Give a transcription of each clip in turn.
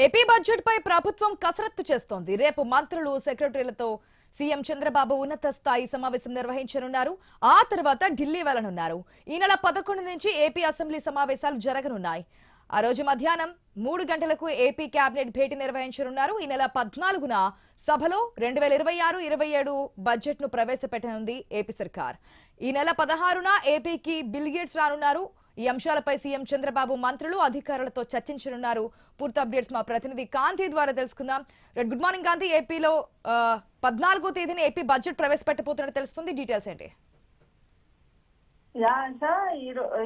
AP budget పై ప్రభుత్వం కసరత్తు చేస్తోంది. రేపు మంత్రులు సెక్రటరీలతో సీఎం చంద్రబాబు ఉన్నత స్థాయి సమావేశం నిర్వహించనున్నారు. ఆ తర్వాత ఢిల్లీ వెళ్లనున్నారు. ఈ నెల 11 నుంచి ఏపీ అసెంబ్లీ సమావేశాలు జరగనున్నాయి. ఆ రోజు మధ్యాహ్నం 3 గంటలకు ఏపీ కేబినెట్ భేటీ నిర్వహించనున్నారు. ఈ నెల 14న సభలో 2026-27 బడ్జెట్ ను ప్రవేశపెట్టనుంది ఏపీ సర్కార్. ఈ నెల 16న ఏపీకి బిల్ గేట్స్ రానున్నారు. ఈ అంశాలపై సీఎం చంద్రబాబు మంత్రులు అధికారులతో చర్చించనున్నారు. పూర్తి అప్డేట్స్ మా ప్రతినిధి కాంతి ద్వారా తెలుసుకుందాం. గుడ్ మార్నింగ్ కాంతి. ఏపీలో 14వ తేదీన ఏపీ బడ్జెట్ ప్రవేశపెట్టబోతున్నట్టు తెలుస్తుంది. డీటెయిల్స్ ఏంటి?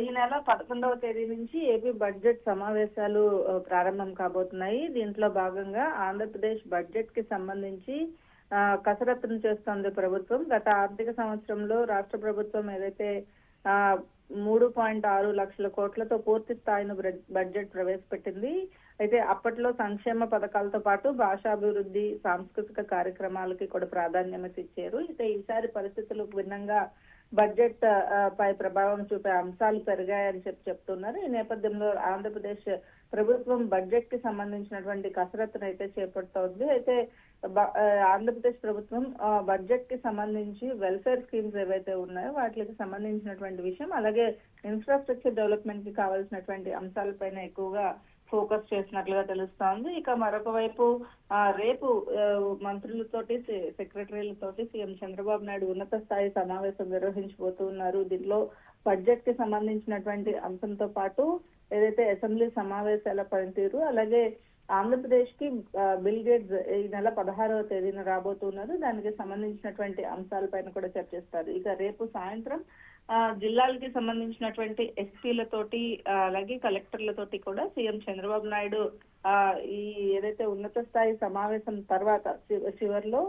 ఈ నెల 11వ తేదీ నుంచి ఏపీ బడ్జెట్ సమావేశాలు ప్రారంభం కాబోతున్నాయి. దీంట్లో భాగంగా ఆంధ్రప్రదేశ్ బడ్జెట్ కి సంబంధించి కసరత్తును చేస్తోంది ప్రభుత్వం. గత ఆర్థిక సంవత్సరంలో రాష్ట్ర ప్రభుత్వం ఏదైతే 3.6 లక్షల కోట్లతో పూర్తి స్థాయిని బడ్జెట్ ప్రవేశపెట్టింది. అయితే అప్పట్లో సంక్షేమ పథకాలతో పాటు భాషాభివృద్ధి, సాంస్కృతిక కార్యక్రమాలకి కూడా ప్రాధాన్యత ఇచ్చారు. అయితే ఈసారి పరిస్థితులకు భిన్నంగా బడ్జెట్ పై ప్రభావం చూపే అంశాలు పెరిగాయని చెప్తున్నారు. ఈ నేపథ్యంలో ఆంధ్రప్రదేశ్ ప్రభుత్వం బడ్జెట్ కి సంబంధించినటువంటి కసరత్తును అయితే చేపడుతోంది. అయితే ఆంధ్రప్రదేశ్ ప్రభుత్వం బడ్జెట్ కి సంబంధించి వెల్ఫేర్ స్కీమ్స్ ఏవైతే ఉన్నాయో వాటికి సంబంధించినటువంటి విషయం, అలాగే ఇన్ఫ్రాస్ట్రక్చర్ డెవలప్మెంట్ కి కావాల్సినటువంటి అంశాలపైన ఎక్కువగా ఫోకస్ చేసినట్లుగా తెలుస్తోంది. ఇక మరొక వైపు రేపు మంత్రులతోటి సెక్రటరీలతోటి సీఎం చంద్రబాబు నాయుడు ఉన్నత స్థాయి సమావేశం నిర్వహించబోతున్నారు. దీనిలో బడ్జెట్ కి సంబంధించినటువంటి అంశంతో పాటు ఏదైతే అసెంబ్లీ సమావేశాల పనితీరు, అలాగే ఆంధ్రప్రదేశ్ కి బిల్ గేట్స్ ఈ నెల 16వ తేదీన రాబోతున్నారు. దానికి సంబంధించినటువంటి అంశాలపైన కూడా చర్చిస్తారు. ఇక రేపు సాయంత్రం జిల్లాలకి సంబంధించినటువంటి ఎస్పీలతోటి అలాగే కలెక్టర్లతోటి కూడా సీఎం చంద్రబాబు నాయుడు ఈ ఏదైతే ఉన్నత స్థాయి సమావేశం తర్వాత చివరిలో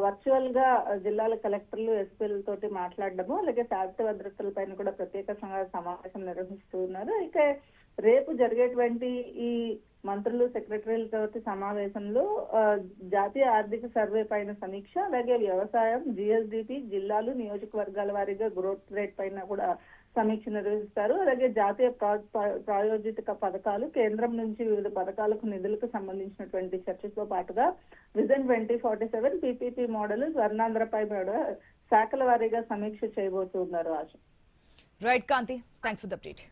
వర్చువల్ గా జిల్లాల కలెక్టర్లు ఎస్పీలతోటి మాట్లాడడము, అలాగే శాంతి భద్రతల పైన కూడా ప్రత్యేక సమావేశం నిర్వహిస్తూ ఉన్నారు. అయితే రేపు జరిగేటువంటి ఈ మంత్రులు సెక్రటరీలతోటి సమావేశంలో జాతీయ ఆర్థిక సర్వే పైన సమీక్ష, అలాగే వ్యవసాయం, జిఎస్డిపి, జిల్లాలు, నియోజకవర్గాల వారీగా గ్రోత్ రేట్ పైన కూడా సమీక్ష నిర్వహిస్తారు. అలాగే జాతీయ ప్రాయోజిత పథకాలు, కేంద్రం నుంచి వివిధ పథకాలకు నిధులకు సంబంధించినటువంటి చర్చతో పాటుగా విజన్ 2047 పీపీపీ మోడల్, స్వర్ణాంధ్రపై కూడా శాఖల వారీగా సమీక్ష చేయబోతున్నారు. Right Kanthi, thanks for the update.